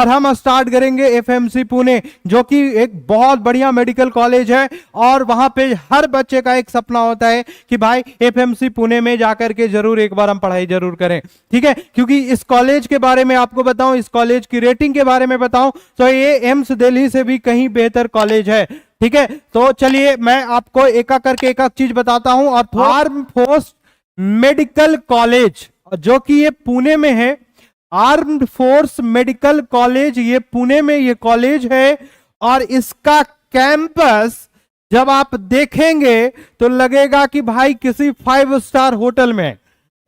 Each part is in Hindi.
और हम स्टार्ट करेंगे एफएमसी पुणे, जो कि एक बहुत बढ़िया मेडिकल कॉलेज है। और वहां पे हर बच्चे का एक सपना होता है कि भाई एफएमसी पुणे में जाकर के जरूर एक बार हम पढ़ाई जरूर करें, ठीक है। क्योंकि इस कॉलेज के बारे में आपको बताऊं, इस कॉलेज की रेटिंग के बारे में बताऊं, तो ये एम्स दिल्ली से भी कहीं बेहतर कॉलेज है, ठीक है। तो चलिए मैं आपको एक एक करके एक एक चीज बताता हूं। और आर्म फोर्स मेडिकल कॉलेज जो कि ये पुणे में है, आर्म्ड फोर्स मेडिकल कॉलेज, ये पुणे में ये कॉलेज है। और इसका कैंपस जब आप देखेंगे तो लगेगा कि भाई किसी 5 स्टार होटल में,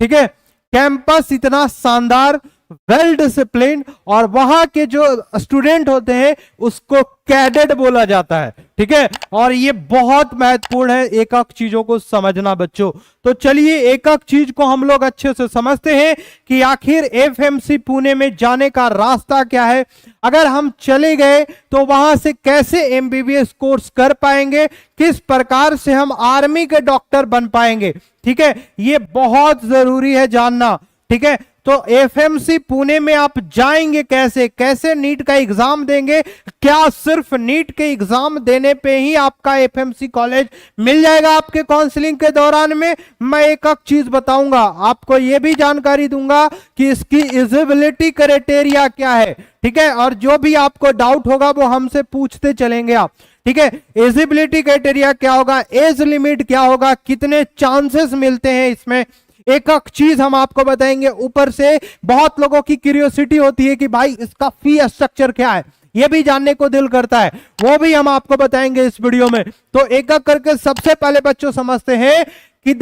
ठीक है। कैंपस इतना शानदार, वेल डिसिप्लिन, और वहां के जो स्टूडेंट होते हैं उसको कैडेट बोला जाता है, ठीक है। और ये बहुत महत्वपूर्ण है एक एक चीजों को समझना बच्चों। तो चलिए एक एक चीज को हम लोग अच्छे से समझते हैं कि आखिर एफएमसी पुणे में जाने का रास्ता क्या है। अगर हम चले गए तो वहां से कैसे एमबीबीएस कोर्स कर पाएंगे, किस प्रकार से हम आर्मी के डॉक्टर बन पाएंगे, ठीक है। ये बहुत जरूरी है जानना, ठीक है। तो एफएमसी पुणे में आप जाएंगे कैसे, कैसे नीट का एग्जाम देंगे, क्या सिर्फ नीट के एग्जाम देने पे ही आपका एफएमसी कॉलेज मिल जाएगा आपके काउंसलिंग के दौरान में? मैं एक एक चीज बताऊंगा आपको, यह भी जानकारी दूंगा कि इसकी एलिजिबिलिटी क्राइटेरिया क्या है, ठीक है। और जो भी आपको डाउट होगा वो हमसे पूछते चलेंगे आप, ठीक है। एलिजिबिलिटी क्राइटेरिया क्या होगा, एज लिमिट क्या होगा, कितने चांसेस मिलते हैं इसमें, एक एक चीज हम आपको बताएंगे। ऊपर से बहुत लोगों की क्यूरियोसिटी होती है कि भाई इसका फी स्ट्रक्चर क्या है, ये भी जानने को दिल करता है, वो भी हम आपको बताएंगे इस वीडियो में। तो एक एक करके सबसे पहले बच्चों समझते हैं कि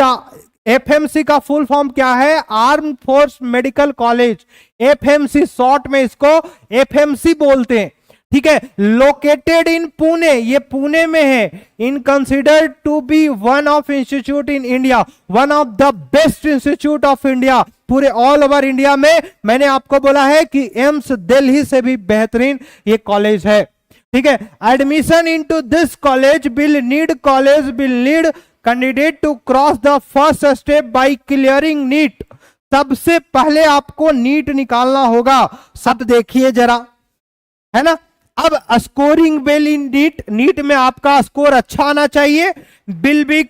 एफएमसी का फुल फॉर्म क्या है, arm force medical college. FMC short में इसको एफएमसी बोलते हैं, ठीक है। लोकेटेड इन पुणे, ये पुणे में है। In considered to be one of institute in India, one of the best institute of India, पूरे ऑल ओवर इंडिया में। मैंने आपको बोला है कि एम्स दिल्ली से भी बेहतरीन ये कॉलेज है, ठीक है। Admission into this college will need candidate to cross the first step by clearing NEET. सबसे पहले आपको नीट निकालना होगा। सब देखिए जरा, है ना। अब scoring well in NEET, NEET में आपका स्कोर अच्छा आना चाहिए। Will be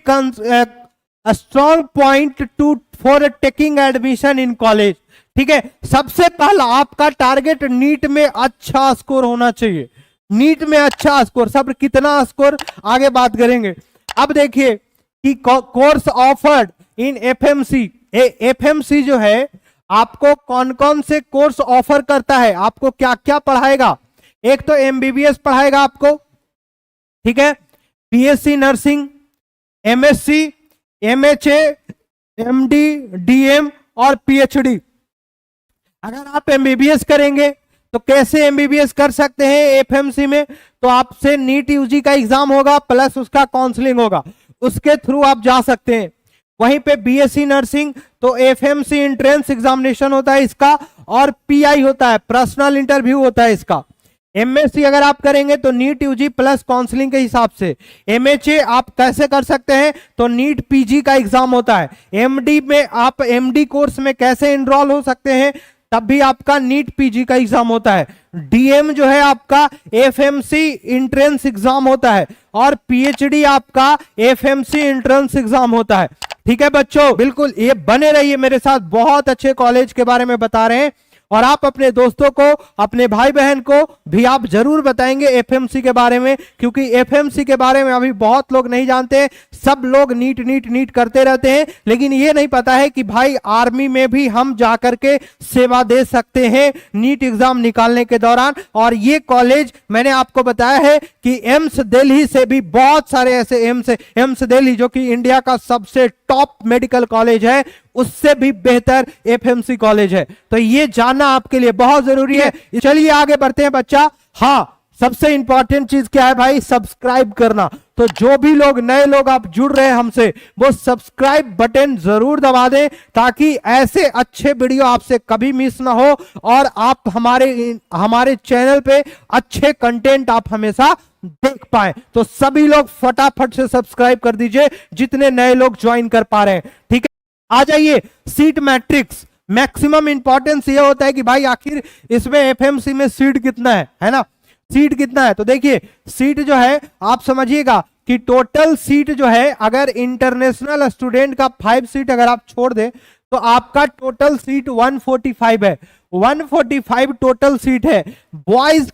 strong point to for taking admission in college, ठीक है। सबसे पहला आपका टारगेट नीट में अच्छा स्कोर होना चाहिए, नीट में अच्छा स्कोर। सब कितना स्कोर आगे बात करेंगे। अब देखिए कि course offered in FMC, FMC जो है आपको कौन कौन से कोर्स ऑफर करता है, आपको क्या क्या पढ़ाएगा। एक तो एमबीबीएस पढ़ाएगा आपको, ठीक है। BSc nursing, MSc, MHA, MD, DM और पीएचडी। अगर आप एमबीबीएस करेंगे तो कैसे एमबीबीएस कर सकते हैं एफएमसी में, तो आपसे नीट यूजी का एग्जाम होगा प्लस उसका काउंसलिंग होगा, उसके थ्रू आप जा सकते हैं। वहीं पे बीएससी नर्सिंग तो एफएमसी एंट्रेंस एग्जामिनेशन होता है इसका, और पीआई होता है, पर्सनल इंटरव्यू होता है इसका। एमएससी अगर आप करेंगे तो नीट यूजी प्लस काउंसलिंग के हिसाब से। एमएचए आप कैसे कर सकते हैं, तो नीट पीजी का एग्जाम होता है। एमडी में आप एमडी कोर्स में कैसे एनरोल हो सकते हैं, तब भी आपका नीट पीजी का एग्जाम होता है। डीएम जो है आपका एफएमसी एंट्रेंस एग्जाम होता है, और पीएचडी आपका एफएमसी एंट्रेंस एग्जाम होता है, ठीक है बच्चों। बिल्कुल ये बने रहिए मेरे साथ, बहुत अच्छे कॉलेज के बारे में बता रहे हैं। और आप अपने दोस्तों को, अपने भाई बहन को भी आप जरूर बताएंगे एफएमसी के बारे में, क्योंकि एफएमसी के बारे में अभी बहुत लोग नहीं जानते। सब लोग नीट नीट नीट करते रहते हैं, लेकिन ये नहीं पता है कि भाई आर्मी में भी हम जाकर के सेवा दे सकते हैं नीट एग्जाम निकालने के दौरान। और ये कॉलेज मैंने आपको बताया है कि एम्स दिल्ली से भी बहुत सारे ऐसे एम्स दिल्ली जो कि इंडिया का सबसे टॉप मेडिकल कॉलेज है, उससे भी बेहतर एफएमसी कॉलेज है। तो ये जानना आपके लिए बहुत जरूरी है। चलिए आगे बढ़ते हैं बच्चा। हाँ, सबसे इंपॉर्टेंट चीज क्या है भाई, सब्सक्राइब करना। तो जो भी लोग नए लोग आप जुड़ रहे हैं हमसे, वो सब्सक्राइब बटन जरूर दबा दें, ताकि ऐसे अच्छे वीडियो आपसे कभी मिस ना हो, और आप हमारे चैनल पे अच्छे कंटेंट आप हमेशा देख पाए। तो सभी लोग फटाफट से सब्सक्राइब कर दीजिए, जितने नए लोग ज्वाइन कर पा रहे हैं, ठीक है। आ जाइए, सीट मैट्रिक्स मैक्सिमम इंपॉर्टेंस ये होता है कि भाई आखिर इसमें एफएमसी में सीट कितना है ना, सीट कितना है। तो देखिए सीट जो है आप समझिएगा कि टोटल सीट जो है, अगर इंटरनेशनल स्टूडेंट का 5 सीट अगर आप छोड़ दे तो आपका टोटल सीट 145 है, 145 टोटल सीट है। बॉयज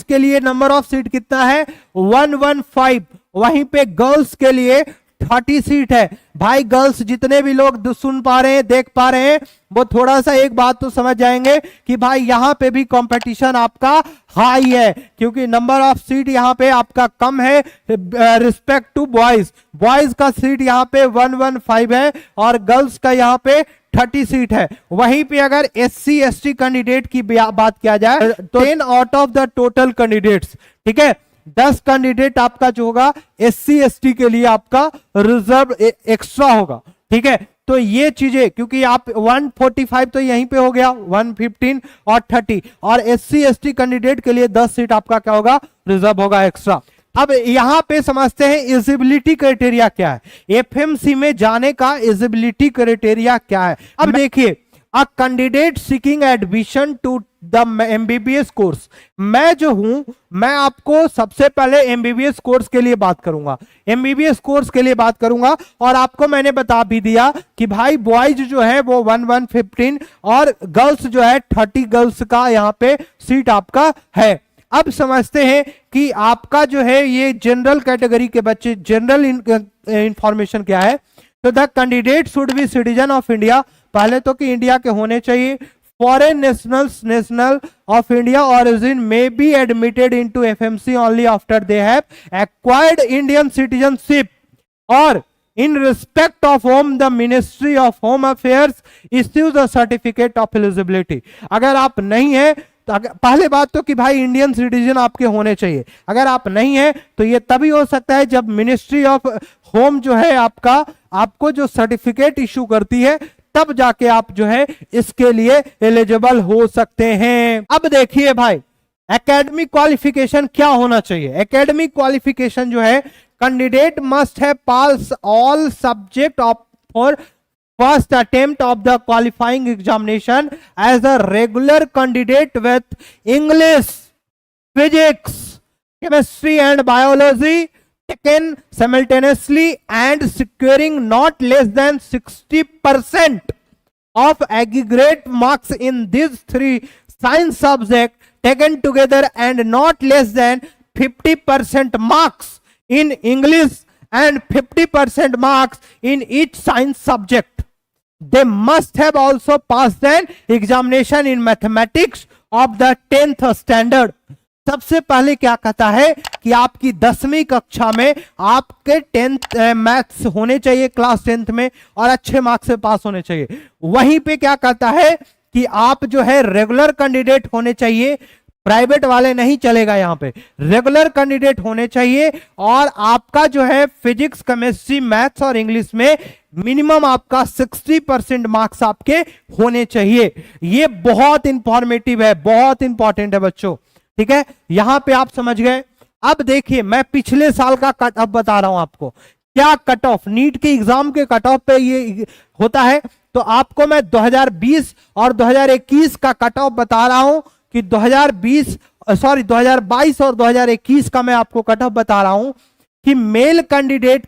के लिए नंबर ऑफ सीट कितना है, 115। वहीं पे गर्ल्स के लिए 30 सीट है। भाई गर्ल्स जितने भी लोग सुन पा रहे हैं, देख पा रहे हैं, वो थोड़ा सा एक बात तो समझ जाएंगे कि भाई यहां पे भी कंपटीशन आपका हाई है, क्योंकि नंबर ऑफ सीट यहां पे आपका कम है रिस्पेक्ट टू बॉयज। बॉयज का सीट यहां पे 115 है और गर्ल्स का यहां पे 30 सीट है। वहीं पे अगर SC ST कैंडिडेट की बात किया जाए तो 10 out of the total candidates, ठीक है, 10 कैंडिडेट आपका जो होगा SC ST के लिए आपका रिजर्व एक्स्ट्रा होगा, ठीक है। तो ये चीजें, क्योंकि आप 145 तो यहीं पे हो गया, 115 और 30, और SC ST कैंडिडेट के लिए 10 सीट आपका क्या होगा, रिजर्व होगा एक्स्ट्रा। अब यहां पे समझते हैं एलिजिबिलिटी क्राइटेरिया क्या है, एफएमसी में जाने का एलिजिबिलिटी क्राइटेरिया क्या है। अब देखिए, a candidate seeking admission to the MBBS course, मैं जो हूं, मैं आपको सबसे पहले MBBS कोर्स के लिए बात करूंगा, MBBS कोर्स के लिए बात करूंगा। और आपको मैंने बता भी दिया कि भाई बॉयज जो है वो 115 और गर्ल्स जो है 30 गर्ल्स का यहां पे सीट आपका है। अब समझते हैं कि आपका जो है ये जनरल कैटेगरी के बच्चे, जनरल इंफॉर्मेशन क्या है। तो the candidate should be citizen of India, पहले तो कि इंडिया के होने चाहिए। Foreign nationals, national of India origin may be admitted into FMC only after they have acquired Indian citizenship or in respect of whom the Ministry of Home Affairs issues a certificate of eligibility। अगर आप नहीं है तो पहले बात तो कि भाई इंडियन सिटीजन आपके होने चाहिए। अगर आप नहीं है तो ये तभी हो सकता है जब मिनिस्ट्री ऑफ होम जो है आपका, आपको जो सर्टिफिकेट इशू करती है, तब जाके आप जो है इसके लिए एलिजिबल हो सकते हैं। अब देखिए भाई, एकेडमिक क्वालिफिकेशन क्या होना चाहिए। एकेडमिक क्वालिफिकेशन जो है, candidate must have pass all subject of for first attempt of the qualifying examination as a regular candidate with English, physics, chemistry and biology taken simultaneously and securing not less than 60% of aggregate marks in these 3 science subjects taken together and not less than 50% marks in English and 50% marks in each science subject. They must have also passed an examination in mathematics of the 10th standard। सबसे पहले क्या कहता है कि आपकी 10वीं कक्षा में आपके 10th मैथ्स होने चाहिए क्लास 10th में, और अच्छे मार्क्स से पास होने चाहिए। वहीं पे क्या कहता है कि आप जो है रेगुलर कैंडिडेट होने चाहिए, प्राइवेट वाले नहीं चलेगा, यहां पे रेगुलर कैंडिडेट होने चाहिए। और आपका जो है फिजिक्स, केमिस्ट्री, मैथ्स और इंग्लिश में मिनिमम आपका 60% मार्क्स आपके होने चाहिए। ये बहुत इंफॉर्मेटिव है, बहुत इंपॉर्टेंट है बच्चों, ठीक है। यहां पे आप समझ गए। अब देखिए, मैं पिछले साल का कट ऑफ बता रहा हूं आपको, क्या कट ऑफ नीट के एग्जाम के कट ऑफ पे ये होता है। तो आपको मैं 2020 और 2021 का कट ऑफ बता रहा हूं कि 2022 और 2021 का मैं आपको कट ऑफ बता रहा हूं कि मेल कैंडिडेट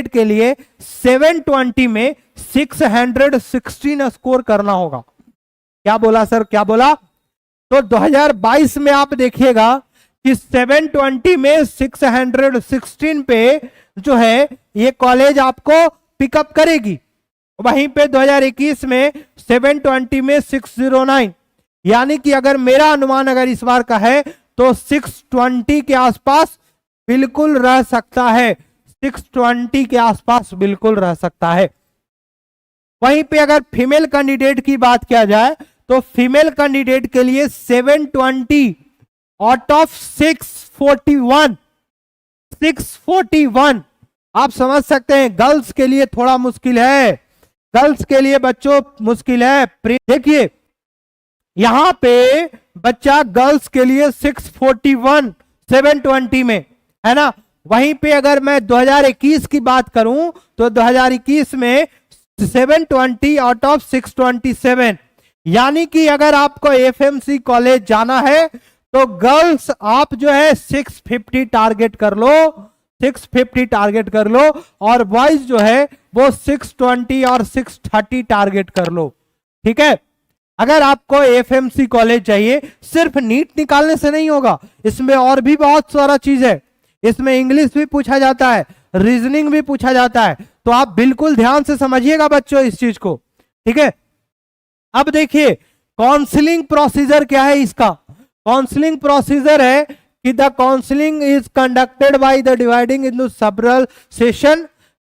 के लिए 720 में 616 स्कोर करना होगा। क्या बोला सर, क्या बोला? तो 2022 में आप देखिएगा कि 720 में 616 पे जो है ये कॉलेज आपको पिकअप करेगी। वहीं पे 2021 में 720 में 609, यानी कि अगर मेरा अनुमान अगर इस बार का है तो 620 के आसपास बिल्कुल रह सकता है, 620 के आसपास बिल्कुल रह सकता है। वहीं पे अगर फीमेल कैंडिडेट की बात किया जाए तो फीमेल कैंडिडेट के लिए 720 आउट ऑफ 641 आप समझ सकते हैं। गर्ल्स के लिए थोड़ा मुश्किल है, गर्ल्स के लिए बच्चों मुश्किल है। देखिए यहां पे बच्चा गर्ल्स के लिए 641 720 में है ना। वहीं पे अगर मैं 2021 की बात करूं तो 2021 में 720 आउट ऑफ 627। यानी कि अगर आपको एफएमसी कॉलेज जाना है तो गर्ल्स आप जो है 650 टारगेट कर लो, 650 टारगेट कर लो, और बॉयज जो है वो 620 और 630 टारगेट कर लो। ठीक है, अगर आपको एफएमसी कॉलेज चाहिए, सिर्फ नीट निकालने से नहीं होगा, इसमें और भी बहुत सारा चीज है। इसमें इंग्लिश भी पूछा जाता है, रीजनिंग भी पूछा जाता है, तो आप बिल्कुल ध्यान से समझिएगा बच्चों इस चीज को। ठीक है, अब देखिए काउंसलिंग प्रोसीजर क्या है इसका। काउंसलिंग प्रोसीजर है कि the counselling is conducted by the dividing into several session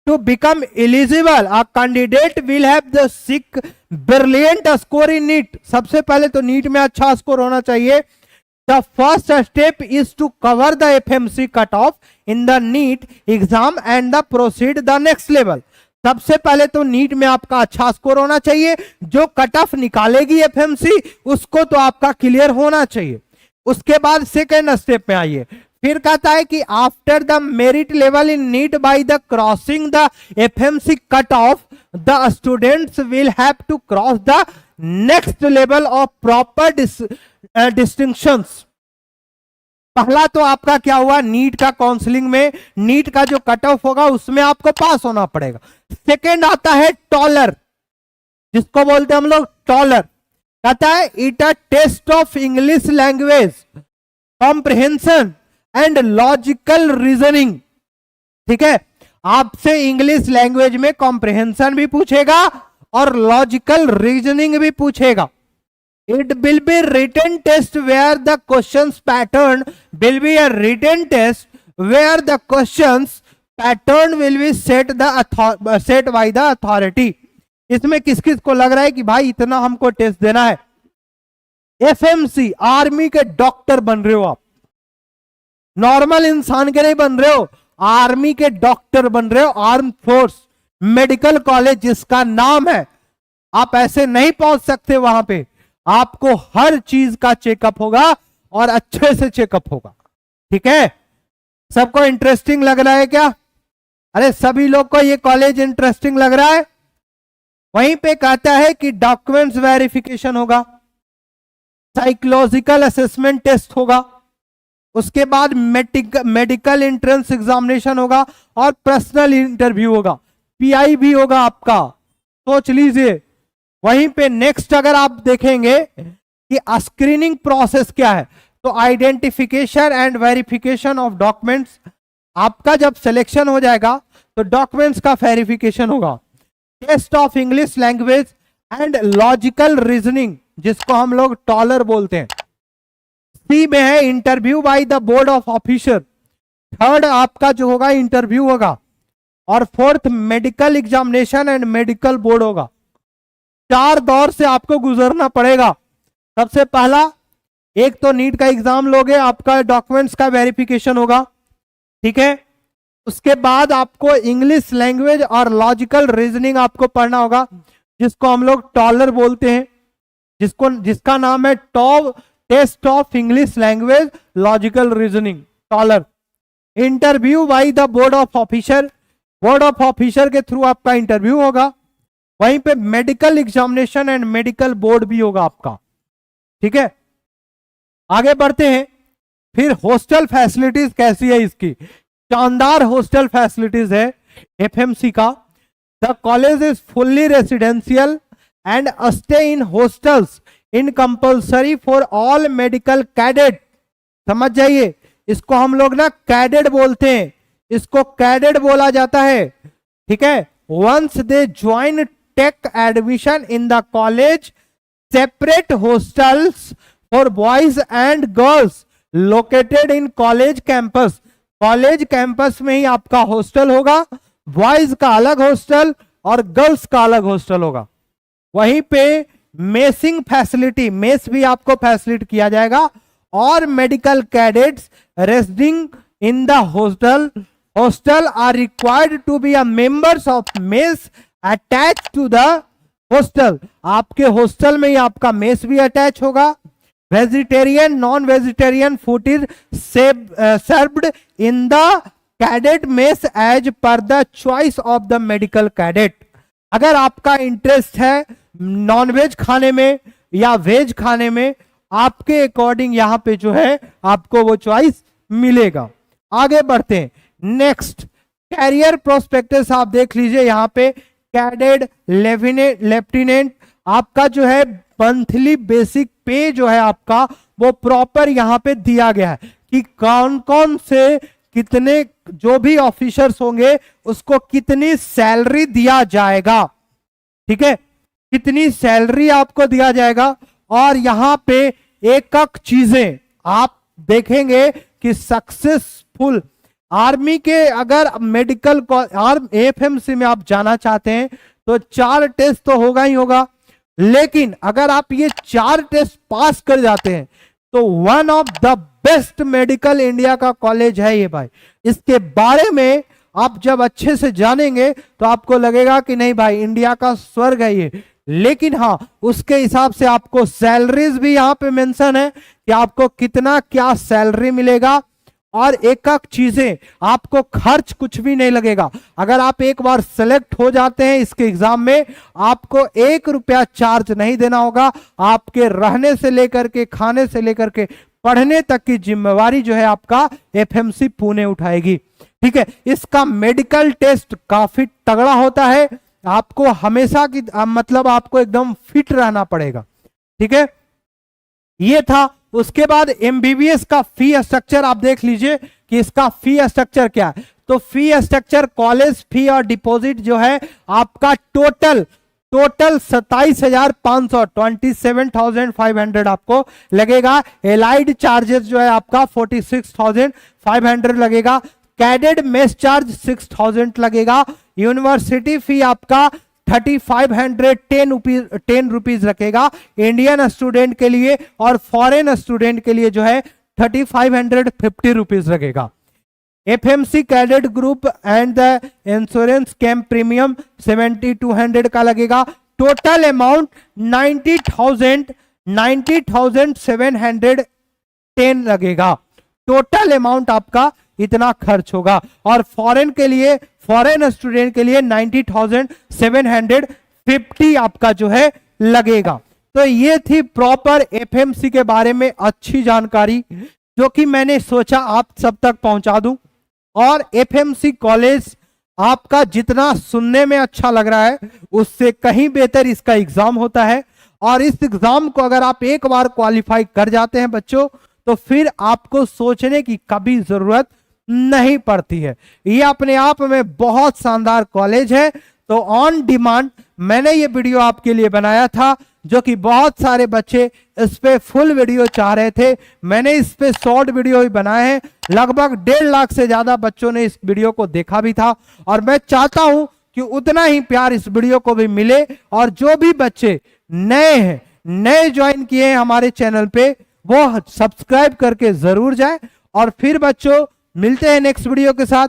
to become eligible a candidate will have the sick brilliant score in NEET। सबसे पहले तो नीट में अच्छा स्कोर होना चाहिए। The first step is to cover the FMC cutoff in the NEET exam and the proceed the next level। सबसे पहले तो नीट में आपका अच्छा स्कोर होना चाहिए, जो कट ऑफ निकालेगी एफएमसी उसको तो आपका क्लियर होना चाहिए। उसके बाद सेकेंड स्टेप में आइए, फिर कहता है कि after the merit level in NEET by the crossing the FMC cut off the students will have to cross the next level of proper distinctions. पहला तो आपका क्या हुआ, नीट का काउंसलिंग में नीट का जो कट ऑफ होगा उसमें आपको पास होना पड़ेगा। सेकेंड आता है टॉलर, जिसको बोलते हैं हम लोग टॉलर। कहता है it a test of English language comprehension and logical reasoning. ठीक है, आपसे इंग्लिश लैंग्वेज में कॉम्प्रिहेंशन भी पूछेगा और लॉजिकल रीजनिंग भी पूछेगा। It will be written test where the questions pattern will be a written test where the questions pattern will be set by the authority. इसमें किस किस को लग रहा है कि भाई इतना हमको टेस्ट देना है? एफएमसी आर्मी के डॉक्टर बन रहे हो आप, नॉर्मल इंसान के नहीं बन रहे हो, आर्मी के डॉक्टर बन रहे हो, आर्म फोर्स मेडिकल कॉलेज जिसका नाम है। आप ऐसे नहीं पहुंच सकते वहां पे, आपको हर चीज का चेकअप होगा और अच्छे से चेकअप होगा। ठीक है, सबको इंटरेस्टिंग लग रहा है क्या? अरे सभी लोग को ये कॉलेज इंटरेस्टिंग लग रहा है। वहीं पे कहता है कि डॉक्यूमेंट्स वेरिफिकेशन होगा, साइकोलॉजिकल असेसमेंट टेस्ट होगा, उसके बाद मेडिकल एंट्रेंस एग्जामिनेशन होगा और पर्सनल इंटरव्यू होगा, पीआई भी होगा आपका, सोच लीजिए। वहीं पे नेक्स्ट अगर आप देखेंगे कि स्क्रीनिंग प्रोसेस क्या है, तो identification and verification of documents. आपका जब सिलेक्शन हो जाएगा तो डॉक्यूमेंट्स का वेरिफिकेशन होगा, test of English language and logical reasoning, जिसको हम लोग टॉलर बोलते हैं। सी में है interview by the board of officer. Third आपका जो होगा इंटरव्यू होगा, और fourth medical examination and medical board होगा। 4 दौर से आपको गुजरना पड़ेगा। सबसे पहला एक तो नीट का एग्जाम लोगे, आपका डॉक्यूमेंट्स का वेरिफिकेशन होगा। ठीक है, उसके बाद आपको इंग्लिश लैंग्वेज और लॉजिकल रीजनिंग आपको पढ़ना होगा, जिसको हम लोग टॉलर बोलते हैं, जिसका नाम है test of English language logical reasoning, TOELR. Interview by the board of officer, board of officer के थ्रू आपका इंटरव्यू होगा। वहीं पे medical examination and medical board भी होगा आपका। ठीक है, आगे बढ़ते हैं। फिर हॉस्टल फैसिलिटीज कैसी है इसकी? शानदार हॉस्टल फैसिलिटीज है एफएमसी का। The college is fully residential and stay in hostels in compulsory for all medical cadet. समझ जाइए, इसको हम लोग ना कैडेट बोलते हैं, इसको कैडेट बोला जाता है। ठीक है, once they join take admission in the college, separate hostels for boys and girls located in college campus. College campus में ही आपका हॉस्टल होगा, बॉयज का अलग हॉस्टल और गर्ल्स का अलग हॉस्टल होगा। वहीं पे मेसिंग फैसिलिटी, मेस भी आपको फैसिलिटी किया जाएगा, और medical cadets residing in the hostel are required to be a members of mess attach to the hostel. आपके हॉस्टल में ही आपका मेस भी अटैच होगा। Vegetarian non vegetarian food is served in the cadet mess as per the choice of the medical cadet. अगर आपका इंटरेस्ट है नॉनवेज खाने में या वेज खाने में, आपके अकॉर्डिंग यहां पे जो है आपको वो चॉइस मिलेगा। आगे बढ़ते हैं। नेक्स्ट कैरियर प्रोस्पेक्टस आप देख लीजिए यहां पे, कैडेट लेफ्टिनेंट आपका जो है मंथली बेसिक पे जो है आपका वो प्रॉपर यहां पे दिया गया है कि कौन कौन से कितने जो भी ऑफिसर्स होंगे उसको कितनी सैलरी दिया जाएगा, ठीक है, कितनी सैलरी आपको दिया जाएगा। और यहां पे एक एक चीजें आप देखेंगे कि सक्सेसफुल आर्मी के अगर मेडिकल एफएमसी में आप जाना चाहते हैं तो 4 टेस्ट तो होगा ही होगा, लेकिन अगर आप ये 4 टेस्ट पास कर जाते हैं तो one of the best medical India का कॉलेज है ये भाई। इसके बारे में आप जब अच्छे से जानेंगे तो आपको लगेगा कि नहीं भाई इंडिया का स्वर्ग है ये। लेकिन हाँ, उसके हिसाब से आपको सैलरीज भी यहां पे मेंशन है कि आपको कितना क्या सैलरी मिलेगा, और एक एक चीजें आपको खर्च कुछ भी नहीं लगेगा। अगर आप एक बार सेलेक्ट हो जाते हैं इसके एग्जाम में, आपको 1 रुपया चार्ज नहीं देना होगा। आपके रहने से लेकर के खाने से लेकर के पढ़ने तक की जिम्मेवारी जो है आपका एफएमसी पुणे उठाएगी, ठीक है। इसका मेडिकल टेस्ट काफी तगड़ा होता है, आपको हमेशा की मतलब आपको एकदम फिट रहना पड़ेगा, ठीक है। ये था। उसके बाद एमबीबीएस का फी स्ट्रक्चर आप देख लीजिए कि इसका फी स्ट्रक्चर क्या है। तो फी स्ट्रक्चर कॉलेज फी और डिपॉजिट जो है आपका टोटल 27,500 27,500 आपको लगेगा। एलाइड चार्जेस जो है आपका 46,500 लगेगा। कैडेट मेस चार्ज 6,000 लगेगा। यूनिवर्सिटी फी आपका 3,510 रुपीज रखेगा इंडियन स्टूडेंट के लिए, और फॉरेन स्टूडेंट के लिए जो है 3,550 रुपीज लगेगा। FMC cadet group and the insurance camp premium 7,200 का लगेगा। टोटल अमाउंट 90,710 लगेगा। टोटल अमाउंट आपका इतना खर्च होगा। और फॉरेन के लिए, फॉरेन स्टूडेंट के लिए 90,750 आपका जो है लगेगा। तो ये थी प्रॉपर एफएमसी के बारे में अच्छी जानकारी जो कि मैंने सोचा आप सब तक पहुंचा दूं। और एफएमसी कॉलेज आपका जितना सुनने में अच्छा लग रहा है उससे कहीं बेहतर इसका एग्जाम होता है। और इस एग्जाम को अगर आप एक बार क्वालिफाई कर जाते हैं बच्चों, तो फिर आपको सोचने की कभी जरूरत नहीं पड़ती है। ये अपने आप में बहुत शानदार कॉलेज है। तो ऑन डिमांड मैंने ये वीडियो आपके लिए बनाया था, जो कि बहुत सारे बच्चे इस पे फुल वीडियो चाह रहे थे। मैंने इस पे शॉर्ट वीडियो भी बनाए हैं। लगभग 1.5 लाख से ज्यादा बच्चों ने इस वीडियो को देखा भी था। और मैं चाहता हूं कि उतना ही प्यार इस वीडियो को भी मिले। और जो भी बच्चे नए हैं, नए ज्वाइन किए हैं हमारे चैनल पे, वो सब्सक्राइब करके जरूर जाए। और फिर बच्चों मिलते हैं नेक्स्ट वीडियो के साथ।